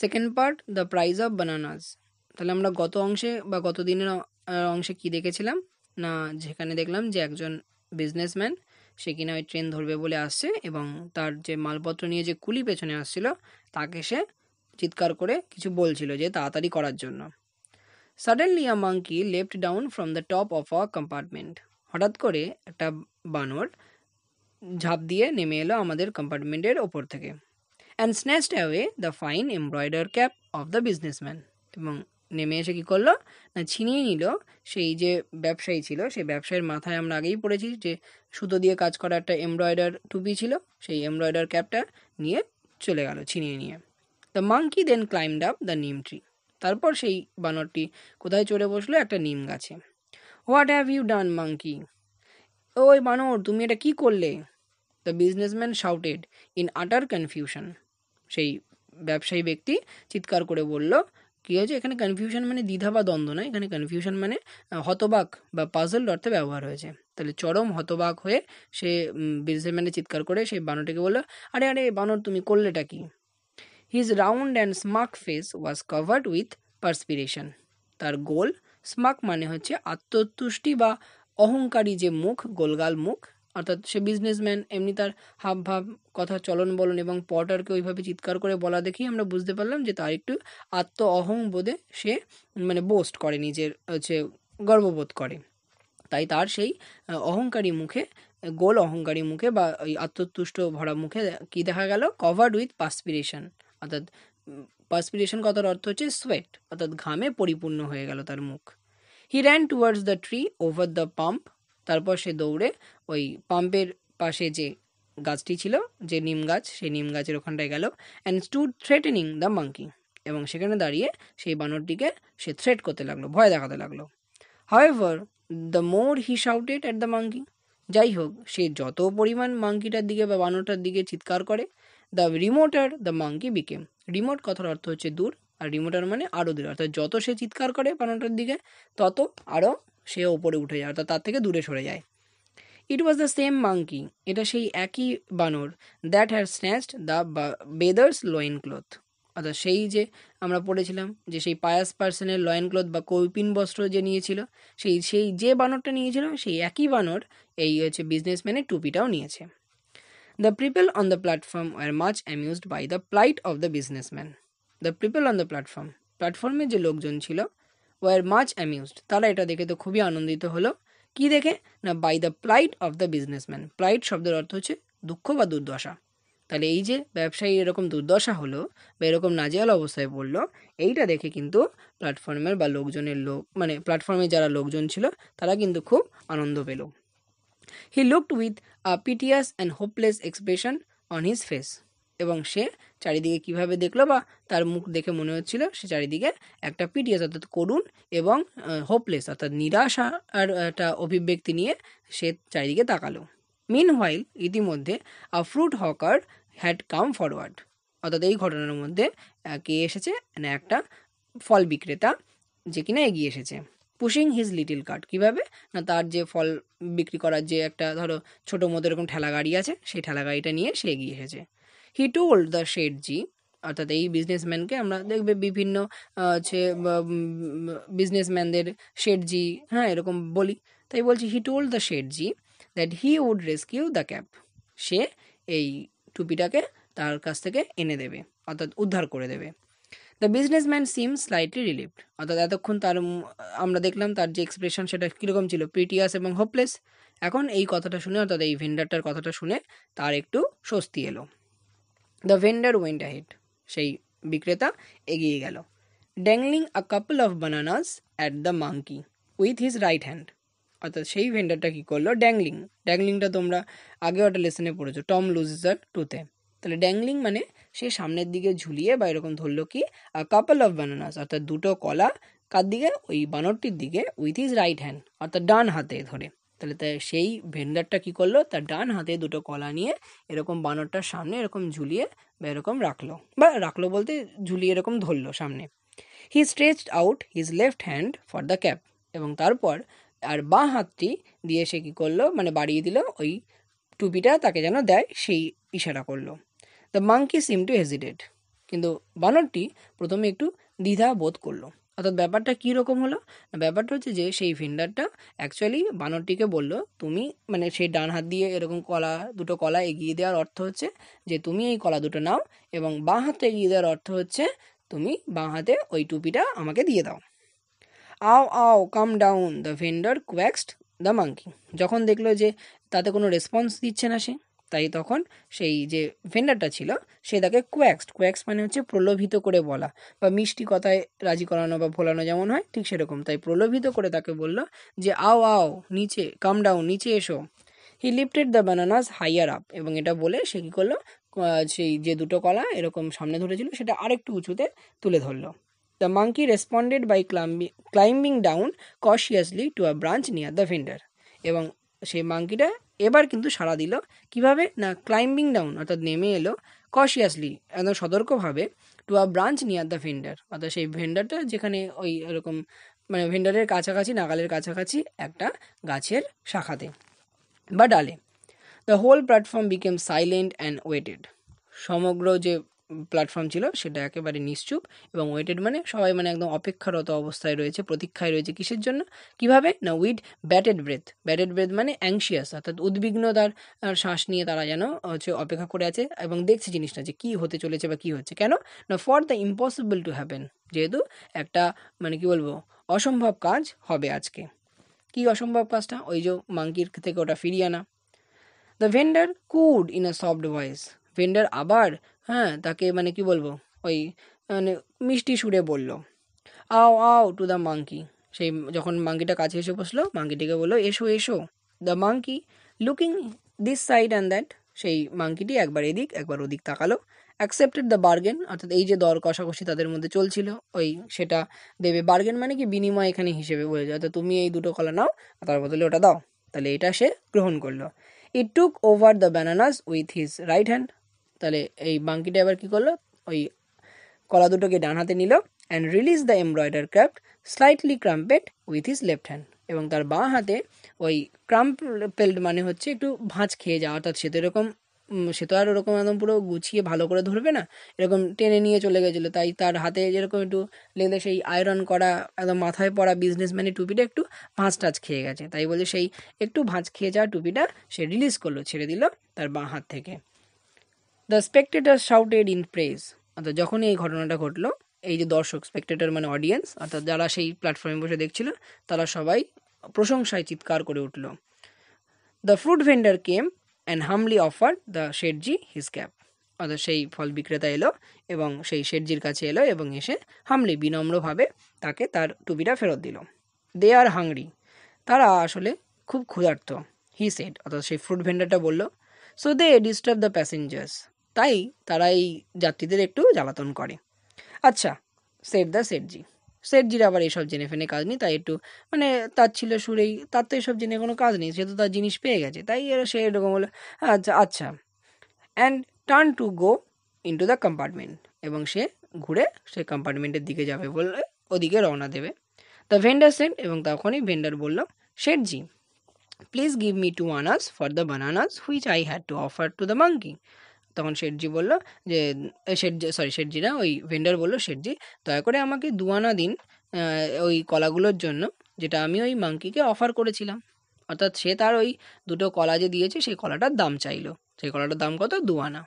Second part, the price of bananas. তাহলে আমরা গত অংশে বা গত দিনের অংশে কি দেখেছিলাম না, যেখানে দেখলাম যে একজন বিজনেসম্যান সে কিনা ওই ট্রেন ধরবে বলে আসছে এবং তার যে মালপত্র নিয়ে যে কুলি পেছনে আসছিল তাকে সে চিৎকার করে কিছু বলছিল যে তাড়াতাড়ি করার জন্য। Suddenly a monkey left down from the top of a compartment. হঠাৎ করে একটা বানর ঝাঁপ দিয়ে নেমে এলো আমাদের কম্পার্টমেন্টের ওপর থেকে। And snatched away the fine embroider cap of the businessman. এবং নেমে এসে কী করলো না, ছিনিয়ে নিল সেই যে ব্যবসায়ী ছিল, সেই ব্যবসায়ীর মাথায় আমরা আগেই পড়েছি যে সুতো দিয়ে কাজ করা একটা এমব্রয়ডার টুপি ছিল, সেই এমব্রয়ডার ক্যাপটা নিয়ে চলে গেল ছিনিয়ে নিয়ে। The monkey then climbed up the neem tree. তারপর সেই বানরটি কোথায় চড়ে বসলো? একটা নিম গাছে। What have you done monkey? ওই বানর, তুমি এটা কি করলে? The businessman shouted in utter confusion. সেই ব্যবসায়ী ব্যক্তি চিৎকার করে বলল, কী হয়েছে? এখানে কনফিউশন মানে দ্বিধা বা দ্বন্দ্ব নয়, এখানে কনফিউশন মানে হতবাক বা পাজলড অর্থে ব্যবহার হয়েছে। তাহলে চরম হতবাক হয়ে সে বিজনেসম্যানে চিৎকার করে সেই বানরটিকে বলল, আরে আরে বানর, তুমি করলেটা কি? His round and smug face was covered with perspiration. তার গোল, স্মাক মানে হচ্ছে আত্মতুষ্টি বা অহংকারী যে মুখ, গোলগাল মুখ, অর্থাৎ সে বিজনেসম্যান, এমনি তার হাবভাব, কথা, চলন বলন এবং পটারকে ওইভাবে চিৎকার করে বলা দেখেই আমরা বুঝতে পারলাম যে তার একটু অহংবোধে সে মানে বোস্ট করে, নিজের হচ্ছে গর্ববোধ করে। তাই তার সেই অহংকারী মুখে, গোল অহংকারী মুখে বা ওই আত্মতুষ্ট ভরা মুখে কি দেখা গেল? Covered with perspiration. অর্থাৎ পার্সপিরেশন কথার অর্থ হচ্ছে সোয়েট, অর্থাৎ ঘামে পরিপূর্ণ হয়ে গেল তার মুখ। He ran towards the tree over the pump. তারপর সে দৌড়ে ওই পাম্পের পাশে যে গাছটি ছিল, যে নিম গাছ, সেই নিম গাছের ওখানটায় গেল। And stood threatening the monkey. এবং সেখানে দাঁড়িয়ে সেই বানরটিকে সে থ্রেট করতে লাগলো, ভয় দেখাতে লাগলো। However the more he shouted at the monkey. যাই হোক, সে যত পরিমাণ মাঙ্কিটার দিকে বা বানরটার দিকে চিৎকার করে, the রিমোটার the monkey became. Remote কথার অর্থ হচ্ছে দূর, আর রিমোটার মানে আরও দূর। অর্থাৎ যত সে চিৎকার করে বানরটার দিকে তত আরও সে ওপরে উঠে যায়, অর্থাৎ তার থেকে দূরে সরে যায়। It was the same monkey. এটা সেই একই বানর that had snatched the bather's loincloth. অর্থাৎ সেই যে আমরা পড়েছিলাম যে সেই পায়াস পার্সনের লয়েন ক্লথ বা কৌপিন বস্ত্র যে নিয়েছিল, সেই সেই যে বানরটা নিয়েছিল সেই একই বানর এই হচ্ছে বিজনেসম্যানের টুপিটাও নিয়েছে। The people on the platform were much amused by the plight of the businessman. The people on the platform, প্ল্যাটফর্মে যে লোকজন ছিল, ওয়ার মাচ অ্যামিউজড, তারা এটা দেখে তো খুবই আনন্দিত হলো। কি দেখে না, by the plight of the businessman. Plight শব্দের অর্থ হচ্ছে দুঃখ বা দুর্দশা। তাহলে এই যে ব্যবসায়ী এরকম দুর্দশা হলো বা এরকম নাজেহাল অবস্থায় পড়লো, এইটা দেখে কিন্তু প্ল্যাটফর্মের বা লোকজনের মানে প্ল্যাটফর্মে যারা লোকজন ছিল তারা কিন্তু খুব আনন্দ পেল। He looked with a piteous and hopeless expression on his face. এবং সে চারিদিকে কিভাবে দেখলো বা তার মুখ দেখে মনে হচ্ছিল সে চারিদিকে একটা পিটিয়াস অর্থাৎ করুণ এবং হোপলেস অর্থাৎ নিরাশা আর একটা অভিব্যক্তি নিয়ে সে চারিদিকে তাকালো। মিন হোয়াইল, ইতিমধ্যে a fruit hawker had come forward. অর্থাৎ এই ঘটনার মধ্যে কে এসেছে না, একটা ফল বিক্রেতা যে কিনা এগিয়ে এসেছে। পুশিং হিজ লিটিল কার্ট, কীভাবে না, তার যে ফল বিক্রি করার যে একটা ধরো ছোটো মতো এরকম ঠেলা গাড়ি আছে, সেই ঠেলা গাড়িটা নিয়ে সে এগিয়ে এসেছে। হি টোল্ড দ্য শেঠজি, অর্থাৎ এই বিজনেসম্যানকে আমরা দেখবে বিভিন্ন হচ্ছে বিজনেসম্যানদের শেঠজি, হ্যাঁ, এরকম বলি, তাই বলছি he told the Sethji that he would rescue the cap. সে এই টুপিটাকে তার কাছ থেকে এনে দেবে, অর্থাৎ উদ্ধার করে দেবে। The businessman SIM slightly relieved. অর্থাৎ এতক্ষণ তার আমরা দেখলাম তার যে এক্সপ্রেশন সেটা কীরকম ছিল, প্রিটিয়াস এবং হোপলেস। এখন এই কথাটা শুনে, অর্থাৎ এই ভেন্ডারটার কথাটা শুনে তার একটু স্বস্তি এলো। দ্য ভেন্ডার ওয়েন্ট অ্যাহেড, সেই বিক্রেতা এগিয়ে গেল। Dangling a couple of bananas at the monkey with his right hand. অর্থাৎ সেই ভেন্ডারটা কী করলো, ড্যাংলিংটা তোমরা আগেও একটা লেসনে পড়েছো, টম লুজেস টুতে। তাহলে ড্যাংলিং মানে সে সামনের দিকে ঝুলিয়ে বা এরকম ধরলো কি কাপল অফ বানানাস, অর্থাৎ দুটো কলা, কার দিকে? ওই বানরটির দিকে, উইথ হিজ রাইট হ্যান্ড, অর্থাৎ ডান হাতে ধরে। তাহলে তাই সেই ভেন্ডারটা কী করলো, তার ডান হাতে দুটো কলা নিয়ে এরকম বানরটার সামনে এরকম ঝুলিয়ে বা এরকম রাখলো বলতে ঝুলিয়ে এরকম ধরলো সামনে। He stretched out his left hand for the cap. এবং তারপর আর বাঁ হাতটি দিয়ে সে কী করলো, মানে বাড়িয়ে দিল ওই টুপিটা তাকে যেন দেয়, সেই ইশারা করলো। The monkey seem to hesitate, কিন্তু বানরটি প্রথমে একটু দ্বিধা বোধ করলো। অর্থাৎ ব্যাপারটা কী রকম হলো? না, ব্যাপারটা হচ্ছে যে সেই ভেন্ডারটা অ্যাকচুয়ালি বানরটিকে বলল, তুমি মানে সেই ডান হাত দিয়ে এরকম দুটো কলা এগিয়ে দেওয়ার অর্থ হচ্ছে যে তুমি এই কলা দুটো নাও, এবং বাঁ হাতটা এগিয়ে দেওয়ার অর্থ হচ্ছে তুমি বাঁ হাতে ওই টুপিটা আমাকে দিয়ে দাও। আও আও come down the vendor coaxed the monkey. যখন দেখলো যে তাতে কোনো রেসপন্স দিচ্ছে না সে, তাই তখন সেই যে ভেন্ডারটা ছিল সে তাকে কোয়াক্স মানে হচ্ছে প্রলোভিত করে বলা, বা মিষ্টি কথায় রাজি করানো বা ভোলানো যেমন হয় ঠিক সেরকম। তাই প্রলোভিত করে তাকে বলল যে আও আও নিচে, কাম ডাউন নিচে এসো। He lifted the bananas higher up, এবং এটা বলে সে কী করলো, সেই যে দুটো কলা এরকম সামনে ধরেছিল সেটা আরেকটু উঁচুতে তুলে ধরলো। The monkey responded by climbing down cautiously to a branch near the vendor. এবং সেই মাঙ্কিটা এবার কিন্তু সাড়া দিল কিভাবে, না ক্লাইম্বিং ডাউন অর্থাৎ নেমে এলো, কশিয়াসলি একদম সতর্কভাবে, two a branch near the vendor অর্থাৎ সেই ভেন্ডারটা যেখানে ওই এরকম মানে ভেন্ডারের কাছাকাছি, নাগালের কাছাকাছি একটা গাছের শাখাতে বা ডালে। The whole platform became silent and waited. সমগ্র যে প্ল্যাটফর্ম ছিল সেটা একেবারে নিশ্চুপ এবং ওয়েটেড মানে সবাই মানে একদম অপেক্ষারত অবস্থায় রয়েছে, প্রতীক্ষায় রয়েছে। কিসের জন্য? কিভাবে? না উইথ ব্যাটেড ব্রেথ মানে অ্যাংশিয়াস অর্থাৎ উদ্বিগ্নতার শ্বাস নিয়ে তারা যেন হচ্ছে অপেক্ষা করে আছে এবং দেখছে জিনিসটা যে কী হতে চলেছে বা কী হচ্ছে। কেন না? For the impossible to happen, যেহেতু একটা মানে কি বলবো অসম্ভব কাজ হবে আজকে। কি অসম্ভব কাজটা? ওই যে মাঙ্কির থেকে ওটা ফিরিয়ে আনা। The vendor could in a soft voice. Vendor আবার তাকে মানে কি বলবো ওই মানে মিষ্টি সুরে বলল, আও আও টু দ্য মাঙ্কি। সেই যখন মাঙ্কিটা কাছে এসে বসলো, মাঙ্কিটিকে বললো এসো এসো। The monkey looking this side and that. সেই মাঙ্কিটি একবার এদিক একবার ওদিক তাকালো। অ্যাকসেপ্টেড দ্য বার্গেন, অর্থাৎ এই যে দর কষাকষি তাদের মধ্যে চলছিল ওই সেটা দেবে। বার্গেন মানে কি বিনিময় এখানে হিসেবে বোঝা যায়, অর্থাৎ তুমি এই দুটো কলা নাও তার বদলে ওটা দাও, তাহলে এটা সে গ্রহণ করলো। It took over the bananas with his right hand. তাহলে এই মাঙ্কিটা এবার কী করলো, ওই কলা দুটোকে ডান হাতে নিল, and release the embroider craft slightly crumpled with his left hand. এবং তার বাঁ হাতে ওই ক্রাম্পেলড মানে হচ্ছে একটু ভাঁজ খেয়ে যাওয়া, অর্থাৎ সে তো আর ওরকম একদম পুরো গুছিয়ে ভালো করে ধরবে না, এরকম টেনে নিয়ে চলে গেছিলো। তাই তার হাতে যেরকম একটু লেগে সেই আয়রন করা একদম মাথায় পড়া বিজনেসম্যানের টুপিটা একটু ভাঁজ টাজ খেয়ে গেছে, তাই বলে সেই একটু ভাঁজ খেয়ে যাওয়া টুপিটা সে রিলিজ করলো, ছেড়ে দিল তার বাঁ হাত থেকে। The spectator shouted in praise. অর্থাৎ যখনই এই ঘটনাটা ঘটলো, এই যে দর্শক, স্পেকটেটার মানে অডিয়েন্স, অর্থাৎ যারা সেই প্ল্যাটফর্মে বসে দেখছিল, তারা সবাই প্রশংসায় চিৎকার করে উঠল। The fruit vendor came and হামলি offer the শেঠজি his cap. অর্থাৎ সেই ফল বিক্রেতা এলো এবং সেই শেঠজির কাছে এলো এবং এসে হামলি বিনম্রভাবে তাকে তার টুপিটা ফেরত দিল। দে আর হাংরি, তারা আসলে খুব ক্ষুধার্ত। হি সেড, অর্থাৎ সেই ফ্রুট ভেন্ডারটা বলল। So they disturb the passengers, তাই তারা এই যাত্রীদের একটু জ্বালাতন করে। আচ্ছা, সেড দ্য শেঠজি। শেঠজির আবার এসব জেনে ফেনে কাজ নেই, তাই একটু মানে তার ছিল সুরেই, তার তো এসব জেনে কোনো কাজ নেই, সে তো তার জিনিস পেয়ে গেছে, তাই সে এরকম হলো আচ্ছা আচ্ছা। And turn to go into the compartment, এবং সে ঘুরে সে কম্পার্টমেন্টের দিকে যাবে বলে ওদিকে রওনা দেবে। দ্য ভেন্ডার সেড, এবং তখনই ভেন্ডার বলল, Sethji please give me 2 annas for the bananas which I had to offer to the monkey. তখন শেঠজি বলল যে শেঠজি না, ওই ভেন্ডার বলল, শেঠজি দয়া করে আমাকে 2 আনা দিন ওই কলাগুলোর জন্য, যেটা আমি ওই মাঙ্কিকে অফার করেছিলাম। অর্থাৎ সে তার ওই দুটো কলা যে দিয়েছে সেই কলাটার দাম চাইলো। সেই কলাটার দাম কত? 2 আনা।